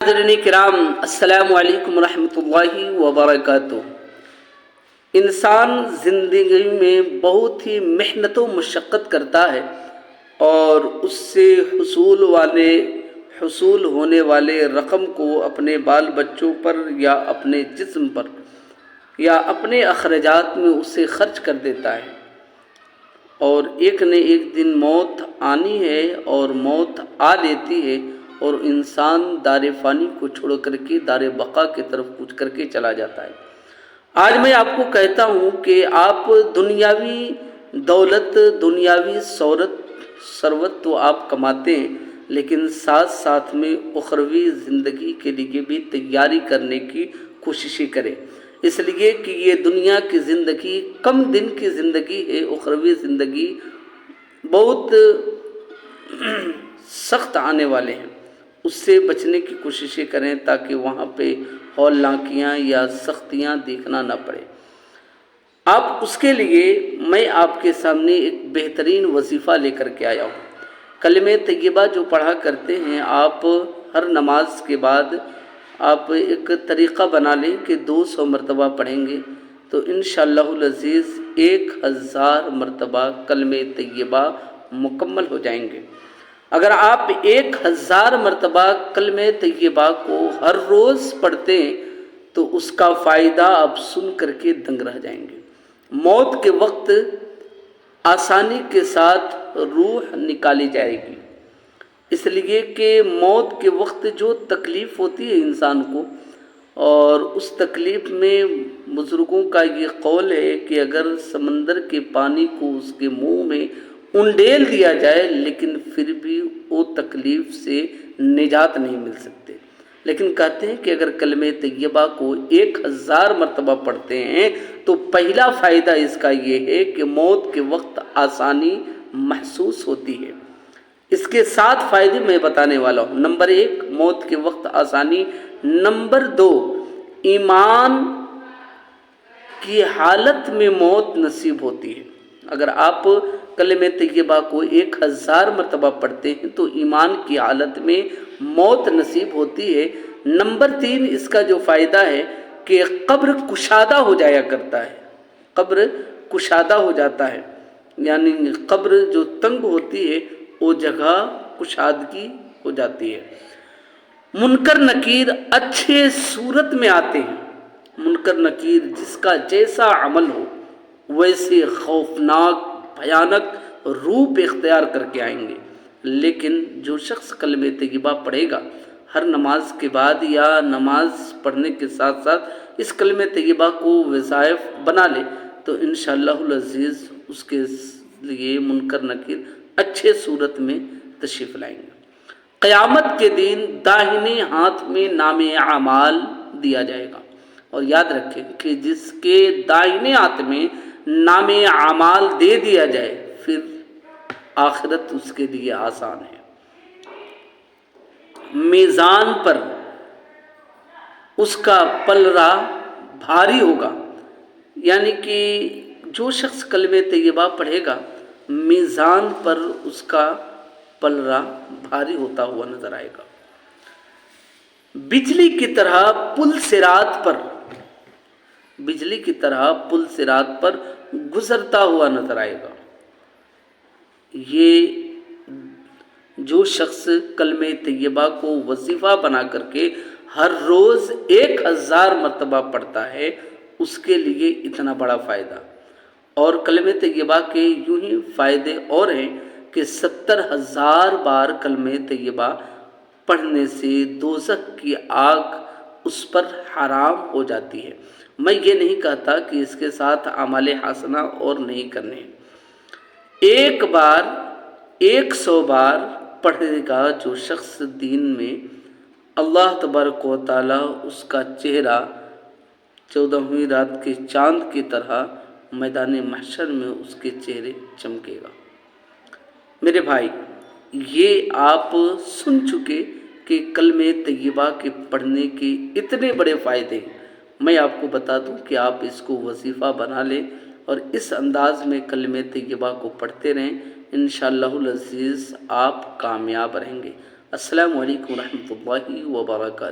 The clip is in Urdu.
حضرین کرام، السلام علیکم ورحمۃ اللہ وبرکاتہ۔ انسان زندگی میں بہت ہی محنت و مشقت کرتا ہے اور اس سے حصول ہونے والے رقم کو اپنے بال بچوں پر یا اپنے جسم پر یا اپنے اخراجات میں اسے خرچ کر دیتا ہے، اور ایک نہ ایک دن موت آنی ہے اور موت آ لیتی ہے اور انسان دار فانی کو چھوڑ کر کے دار بقا کی طرف کوچ کر کے چلا جاتا ہے۔ آج میں آپ کو کہتا ہوں کہ آپ دنیاوی دولت، دنیاوی ثروت تو آپ کماتے ہیں، لیکن ساتھ ساتھ میں اخروی زندگی کے لیے بھی تیاری کرنے کی کوششیں کریں، اس لیے کہ یہ دنیا کی زندگی کم دن کی زندگی ہے، اخروی زندگی بہت سخت آنے والے ہیں۔ اس سے بچنے کی کوششیں کریں تاکہ وہاں پہ ہولناکیاں یا سختیاں دیکھنا نہ پڑے۔ آپ اس کے لیے میں آپ کے سامنے ایک بہترین وظیفہ لے کر کے آیا ہوں۔ کلمہ طیبہ جو پڑھا کرتے ہیں، آپ ہر نماز کے بعد آپ ایک طریقہ بنا لیں کہ 200 مرتبہ پڑھیں گے تو انشاءاللہ العزیز 1000 مرتبہ کلمہ طیبہ مکمل ہو جائیں گے۔ اگر آپ 1000 مرتبہ کلمہ طیبہ کو ہر روز پڑھتے ہیں تو اس کا فائدہ آپ سن کر کے دنگ رہ جائیں گے۔ موت کے وقت آسانی کے ساتھ روح نکالی جائے گی، اس لیے کہ موت کے وقت جو تکلیف ہوتی ہے انسان کو، اور اس تکلیف میں بزرگوں کا یہ قول ہے کہ اگر سمندر کے پانی کو اس کے منہ میں انڈیل دیا جائے لیکن پھر بھی وہ تکلیف سے نجات نہیں مل سکتے، لیکن کہتے ہیں کہ اگر کلمہ طیبہ کو 1000 مرتبہ پڑھتے ہیں تو پہلا فائدہ اس کا یہ ہے کہ موت کے وقت آسانی محسوس ہوتی ہے۔ اس کے 7 فائدے میں بتانے والا ہوں۔ نمبر 1 موت کے وقت آسانی، نمبر 2 ایمان کی حالت میں موت نصیب ہوتی ہے۔ اگر آپ کلمہ طیبہ کو 1000 مرتبہ پڑھتے ہیں تو ایمان کی حالت میں موت نصیب ہوتی ہے۔ نمبر 3 اس کا جو فائدہ ہے کہ قبر کشادہ ہو جایا کرتا ہے، قبر کشادہ ہو جاتا ہے، یعنی قبر جو تنگ ہوتی ہے وہ جگہ کشادگی ہو جاتی ہے۔ منکر نکیر اچھے صورت میں آتے ہیں۔ منکر نکیر جس کا جیسا عمل ہو ویسے خوفناک بھیانک روپ اختیار کر کے آئیں گے، لیکن جو شخص کلمہ طیبہ پڑھے گا ہر نماز کے بعد یا نماز پڑھنے کے ساتھ ساتھ اس کلمہ طیبہ کو وظائف بنا لے تو انشاءاللہ العزیز اس کے لیے منکر نکیر اچھے صورت میں تشریف لائیں گے۔ قیامت کے دن داہنے ہاتھ میں نام اعمال دیا جائے گا، اور یاد رکھیں کہ جس کے داہنے ہاتھ میں نام اعمال دے دیا جائے پھر آخرت اس کے لیے آسان ہے۔ میزان پر اس کا پلڑا بھاری ہوگا، یعنی کہ جو شخص کلمہ طیبہ پڑھے گا میزان پر اس کا پلڑا بھاری ہوتا ہوا نظر آئے گا۔ بجلی کی طرح پل صراط پر، بجلی کی طرح پل صراط پر گزرتا ہوا نظر آئے گا۔ یہ جو شخص کلمہ طیبہ کو وظیفہ بنا کر کے ہر روز 1000 مرتبہ پڑھتا ہے اس کے لیے اتنا بڑا فائدہ، اور کلمہ طیبہ کے یوں ہی فائدے اور ہیں کہ 70,000 بار کلمہ طیبہ پڑھنے سے دوزخ کی آگ اس پر حرام ہو جاتی ہے۔ میں یہ نہیں کہتا کہ اس کے ساتھ اعمال حسنہ اور نہیں کرنے، ایک بار 100 بار پڑھے گا جو شخص دین میں، اللہ تبارک و تعالیٰ اس کا چہرہ 14ویں رات کے چاند کی طرح میدان محشر میں اس کے چہرے چمکے گا۔ میرے بھائی، یہ آپ سن چکے کہ کلمہ طیبہ کے پڑھنے کے اتنے بڑے فائدے ہیں۔ میں آپ کو بتا دوں کہ آپ اس کو وظیفہ بنا لیں اور اس انداز میں کلمہ طیبہ کو پڑھتے رہیں، انشاءاللہ العزیز آپ کامیاب رہیں گے۔ السلام علیکم ورحمۃ اللہ وبرکاتہ.